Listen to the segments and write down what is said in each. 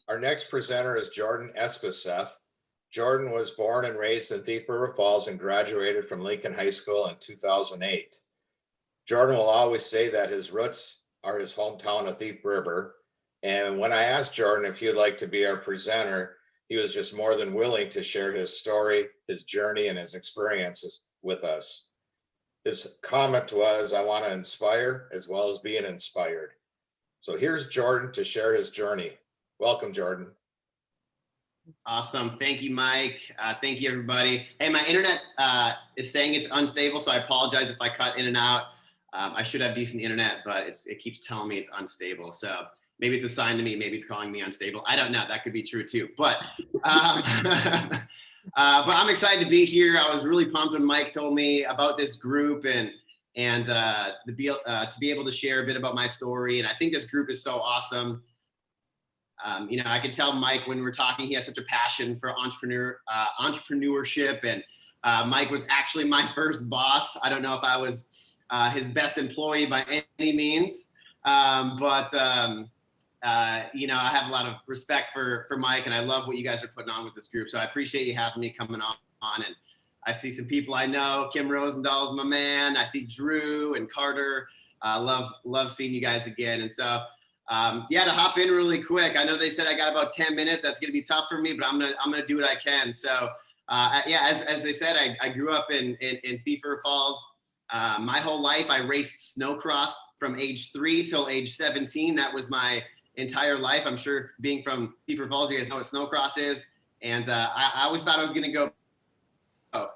Our next presenter is Jordan Espeseth. Jordan was born and raised in Thief River Falls and graduated from Lincoln High School in 2008. Jordan will always say that his roots are his hometown of Thief River. And when I asked Jordan if he'd like to be our presenter, he was just more than willing to share his story, his journey, and his experiences with us. His comment was, "I want to inspire as well as being inspired." So here's Jordan to share his journey. Welcome, Jordan. Awesome. Thank you, Mike. Thank you, everybody. Hey, my internet is saying it's unstable, so I apologize if I cut in and out. I should have decent internet, but it keeps telling me it's unstable. So maybe it's a sign to me. Maybe it's calling me unstable. I don't know. That could be true too. But but I'm excited to be here. I was really pumped when Mike told me about this group and to be able to share a bit about my story. And I think this group is so awesome. I could tell Mike when we're talking, he has such a passion for entrepreneurship. And Mike was actually my first boss. I don't know if I was his best employee by any means, but I have a lot of respect for Mike, and I love what you guys are putting on with this group. So I appreciate you having me coming on. And I see some people I know. Kim Rosendaal's my man. I see Drew and Carter. Love seeing you guys again. And so. To hop in really quick. I know they said I got about 10 minutes. That's going to be tough for me, but I'm gonna do what I can. So, as they said, I grew up in Thief River Falls. My whole life, I raced snowcross from age 3 till age 17. That was my entire life. I'm sure being from Thief River Falls, you guys know what snowcross is. And I always thought I was going to go.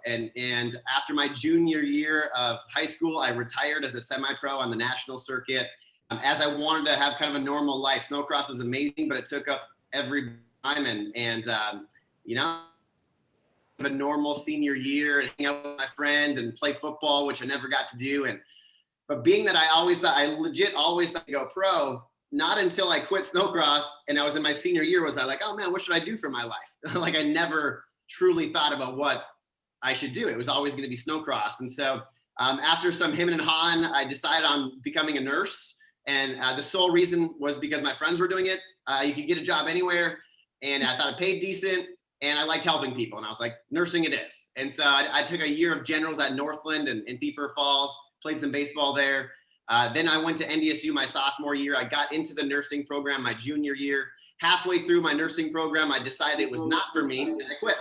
And after my junior year of high school, I retired as a semi-pro on the national circuit. As I wanted to have kind of a normal life. Snowcross was amazing, but it took up every time. And a normal senior year and hang out with my friends and play football, which I never got to do. But being that I legit always thought to go pro, not until I quit snowcross and I was in my senior year was I like, oh man, what should I do for my life? Like I never truly thought about what I should do. It was always going to be snowcross. And so after some him and hawing, I decided on becoming a nurse. And the sole reason was because my friends were doing it. You could get a job anywhere. And I thought it paid decent. And I liked helping people. And I was like, nursing it is. And so I took a year of generals at Northland and Thief River Falls, played some baseball there. Then I went to NDSU my sophomore year. I got into the nursing program my junior year. Halfway through my nursing program, I decided it was not for me. And I quit.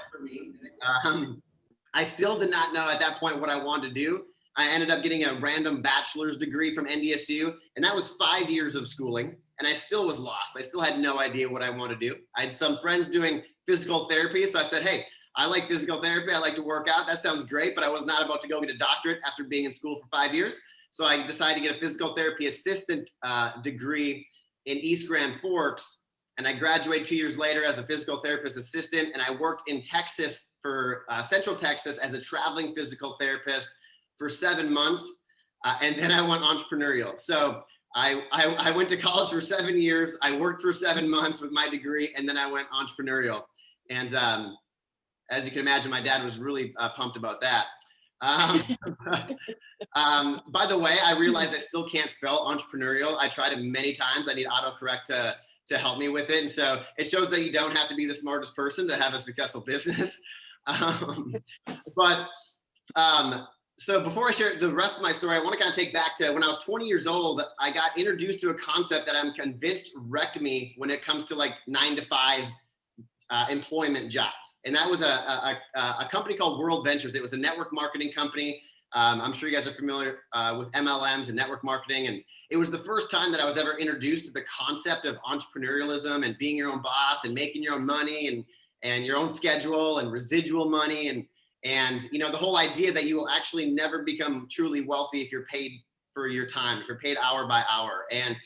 I still did not know at that point what I wanted to do. I ended up getting a random bachelor's degree from NDSU, and that was 5 years of schooling, and I still was lost. I still had no idea what I wanted to do. I had some friends doing physical therapy, so I said, hey, I like physical therapy. I like to work out. That sounds great, but I was not about to go get a doctorate after being in school for 5 years. So I decided to get a physical therapy assistant degree in East Grand Forks, and I graduated 2 years later as a physical therapist assistant, and I worked in Texas for Central Texas as a traveling physical therapist for 7 months, and then I went entrepreneurial. So I went to college for 7 years. I worked for 7 months with my degree, and then I went entrepreneurial. And as you can imagine, my dad was really pumped about that. By the way, I realized I still can't spell entrepreneurial. I tried it many times. I need autocorrect to help me with it. And so it shows that you don't have to be the smartest person to have a successful business. So before I share the rest of my story, I want to kind of take back to when I was 20 years old. I got introduced to a concept that I'm convinced wrecked me when it comes to like 9 to 5 employment jobs. And that was a company called World Ventures. It was a network marketing company. I'm sure you guys are familiar with MLMs and network marketing. And it was the first time that I was ever introduced to the concept of entrepreneurialism and being your own boss and making your own money and your own schedule and residual money. And the whole idea that you will actually never become truly wealthy if you're paid for your time, if you're paid hour by hour. And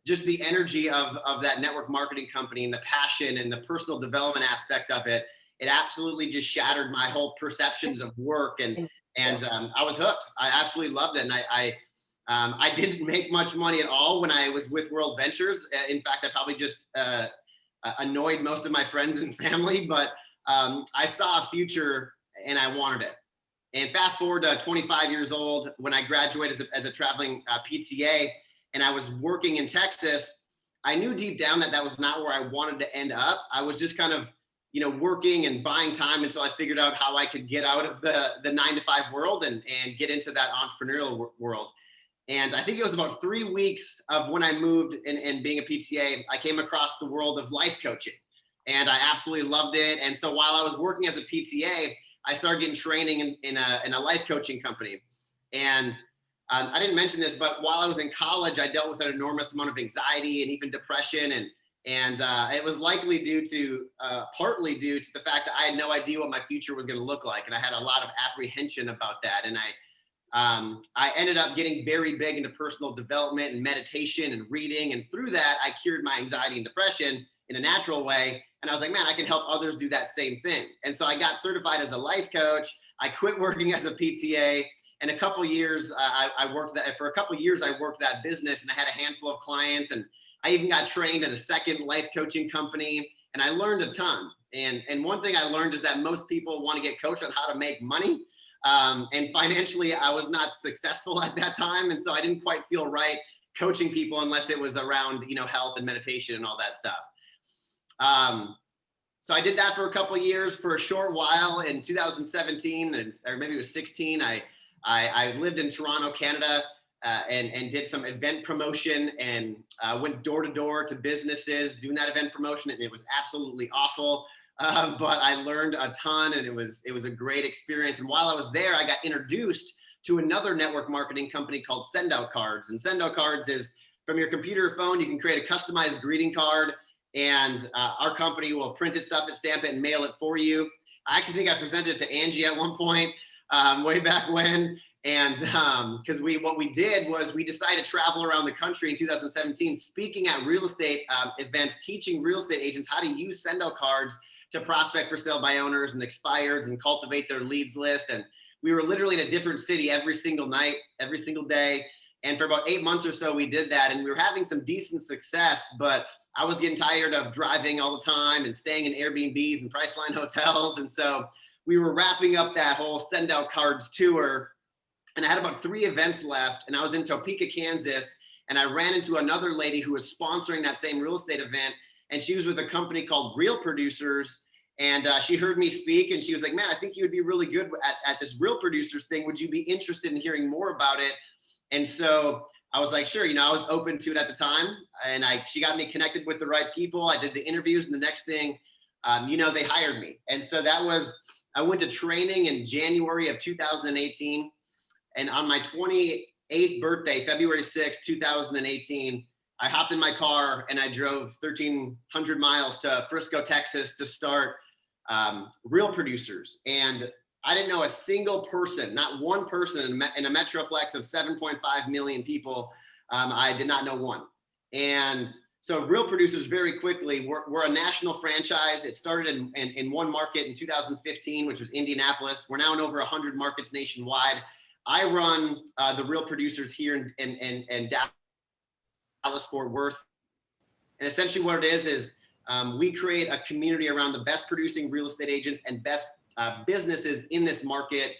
just the energy of that network marketing company and the passion and the personal development aspect of it, it absolutely just shattered my whole perceptions of work. And I was hooked. I absolutely loved it. And I didn't make much money at all when I was with World Ventures. In fact, I probably just annoyed most of my friends and family, but I saw a future and I wanted it. And fast forward to 25 years old, when I graduated as a traveling PTA, and I was working in Texas, I knew deep down that that was not where I wanted to end up. I was just kind of, working and buying time until I figured out how I could get out of the 9 to 5 world and get into that entrepreneurial world. And I think it was about 3 weeks of when I moved and being a PTA, I came across the world of life coaching, and I absolutely loved it. And so while I was working as a PTA, I started getting training in a life coaching company. And I didn't mention this, but while I was in college, I dealt with an enormous amount of anxiety and even depression. And it was likely partly due to the fact that I had no idea what my future was going to look like. And I had a lot of apprehension about that. And I ended up getting very big into personal development and meditation and reading. And through that, I cured my anxiety and depression in a natural way. And I was like, man, I can help others do that same thing. And so I got certified as a life coach. I quit working as a PTA. And a couple of years, I worked that business, and I had a handful of clients. And I even got trained in a second life coaching company. And I learned a ton. And one thing I learned is that most people want to get coached on how to make money. And financially, I was not successful at that time. And so I didn't quite feel right coaching people unless it was around, health and meditation and all that stuff. So I did that for a couple of years. For a short while in 2017, or maybe it was 16, I lived in Toronto, Canada, and did some event promotion and went door to door to businesses doing that event promotion. And it was absolutely awful. But I learned a ton, and it was a great experience. And while I was there, I got introduced to another network marketing company called Send Out Cards. And Send Out Cards is from your computer or phone, you can create a customized greeting card, and our company will print it, stuff it, stamp it, and mail it for you. I actually think I presented it to Angie at one point, way back when. And because what we did was we decided to travel around the country in 2017, speaking at real estate events, teaching real estate agents how to use Send Out Cards to prospect for sale by owners and expireds and cultivate their leads list. And we were literally in a different city every single night, every single day. And for about 8 months or so, we did that. And we were having some decent success, but I was getting tired of driving all the time and staying in Airbnbs and Priceline hotels. And so we were wrapping up that whole Send Out Cards tour. And I had about 3 events left. And I was in Topeka, Kansas. And I ran into another lady who was sponsoring that same real estate event. And she was with a company called Real Producers. And she heard me speak, and she was like, man, I think you would be really good at this Real Producers thing. Would you be interested in hearing more about it? And so I was like, sure. I was open to it at the time. And she got me connected with the right people. I did the interviews, and the next thing, they hired me. And so I went to training in January of 2018. And on my 28th birthday, February 6, 2018, I hopped in my car and I drove 1,300 miles to Frisco, Texas to start Real Producers. And I didn't know a single person, not one person in a metroplex of 7.5 million people. I did not know one. And so Real Producers very quickly, we're a national franchise. It started in one market in 2015, which was Indianapolis. We're now in over 100 markets nationwide. I run the Real Producers here in Dallas, Fort Worth. And essentially what it is we create a community around the best producing real estate agents and best businesses in this market.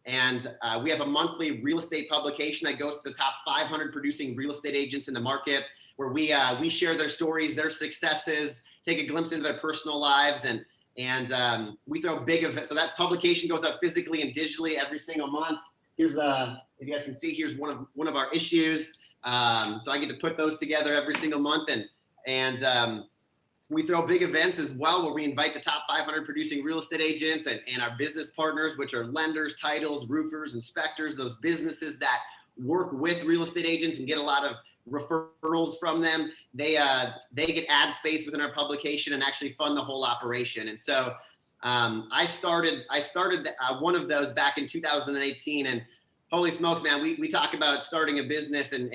And we have a monthly real estate publication that goes to the top 500 producing real estate agents in the market, where we share their stories, their successes, take a glimpse into their personal lives, and we throw big events. So that publication goes out physically and digitally every single month. Here's if you guys can see, here's one of our issues. So I get to put those together every single month, and we throw big events as well, where we invite the top 500 producing real estate agents and our business partners, which are lenders, titles, roofers, inspectors, those businesses that work with real estate agents and get a lot of referrals from them. They get ad space within our publication and actually fund the whole operation. And so I started one of those back in 2018, and holy smokes, man, we talk about starting a business, and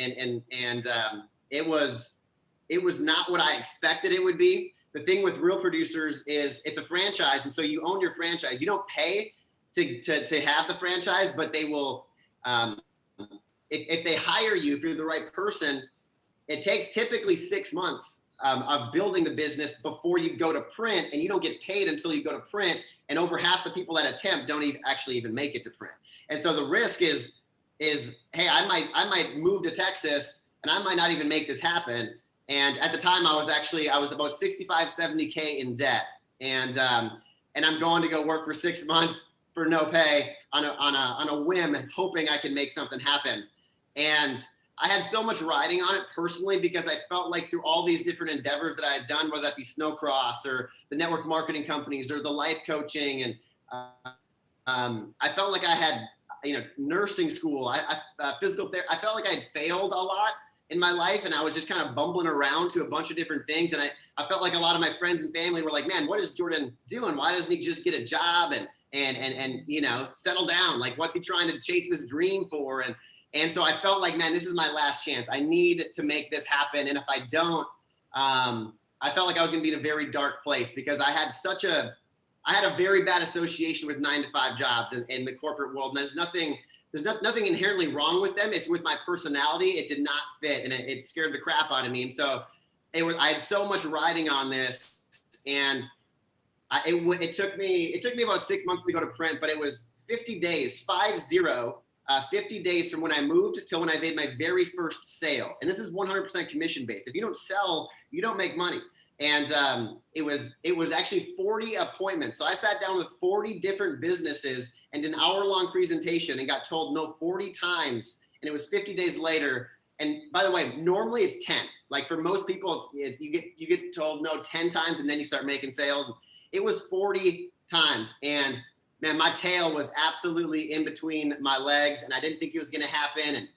it was not what I expected it would be. The thing with Real Producers is it's a franchise, and so you own your franchise. You don't pay to have the franchise, but they will, if they hire you, if you're the right person, it takes typically 6 months of building the business before you go to print, and you don't get paid until you go to print. And over half the people that attempt don't actually even make it to print. And so the risk is, hey, I might move to Texas, and I might not even make this happen. And at the time I was about 65, 70K in debt. And I'm going to go work for 6 months for no pay on a whim, hoping I can make something happen. And I had so much riding on it personally, because I felt like through all these different endeavors that I had done, whether that be Snowcross or the network marketing companies or the life coaching, and I felt like I had, nursing school, physical therapy. I felt like I had failed a lot in my life, and I was just kind of bumbling around to a bunch of different things. And I felt like a lot of my friends and family were like, man, what is Jordan doing? Why doesn't he just get a job and settle down? Like, what's he trying to chase this dream for? And so I felt like, man, this is my last chance. I need to make this happen. And if I don't, I felt like I was going to be in a very dark place, because I had a very bad association with 9-to-5 jobs in the corporate world. And there's nothing inherently wrong with them. It's with my personality. It did not fit, and it scared the crap out of me. And so I had so much riding on this, and it took me about 6 months to go to print, but it was 50 days, 50 days from when I moved till when I made my very first sale. And this is 100% commission based. If you don't sell, you don't make money. And it was actually 40 appointments. So I sat down with 40 different businesses and an hour-long presentation and got told no 40 times. And it was 50 days later. And by the way, normally it's 10. Like for most people, you get told no 10 times and then you start making sales. It was 40 times. And man, my tail was absolutely in between my legs, and I didn't think it was going to happen. And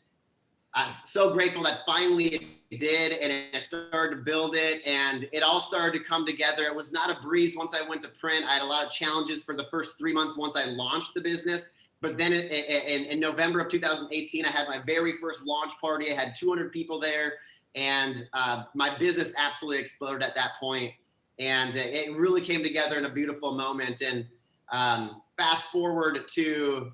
I'm so grateful that finally it did, and I started to build it, and it all started to come together. It was not a breeze once I went to print. I had a lot of challenges for the first 3 months once I launched the business. But then in November of 2018, I had my very first launch party. I had 200 people there, and my business absolutely exploded at that point. And it really came together in a beautiful moment. And fast forward to,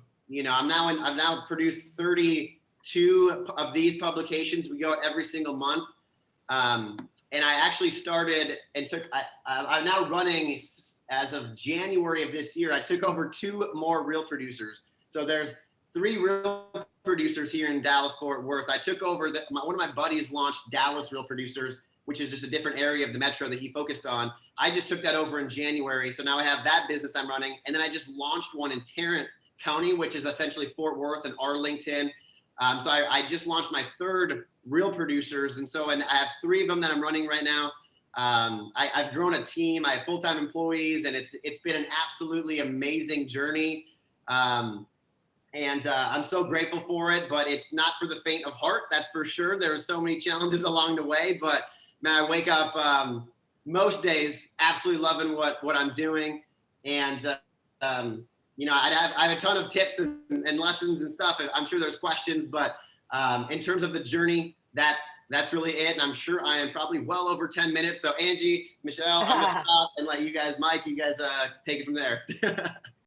I've now produced 32 of these publications. We go out every single month. And I actually started and I'm now running, as of January of this year, I took over 2 more Real Producers. So there's 3 Real Producers here in Dallas, Fort Worth. I took over one of my buddies launched Dallas Real Producers, which is just a different area of the metro that he focused on. I just took that over in January. So now I have that business I'm running. And then I just launched one in Tarrant County, which is essentially Fort Worth and Arlington. So I just launched my 3rd Real Producers. And I have 3 of them that I'm running right now. I've grown a team. I have full-time employees, and it's been an absolutely amazing journey. I'm so grateful for it, but it's not for the faint of heart. That's for sure. There are so many challenges along the way, but man, I wake up most days absolutely loving what I'm doing. And, I have a ton of tips and lessons and stuff. I'm sure there's questions, but in terms of the journey, that's really it. And I'm sure I am probably well over 10 minutes. So Angie, Michelle, I'm going to stop and let you guys, Mike, take it from there.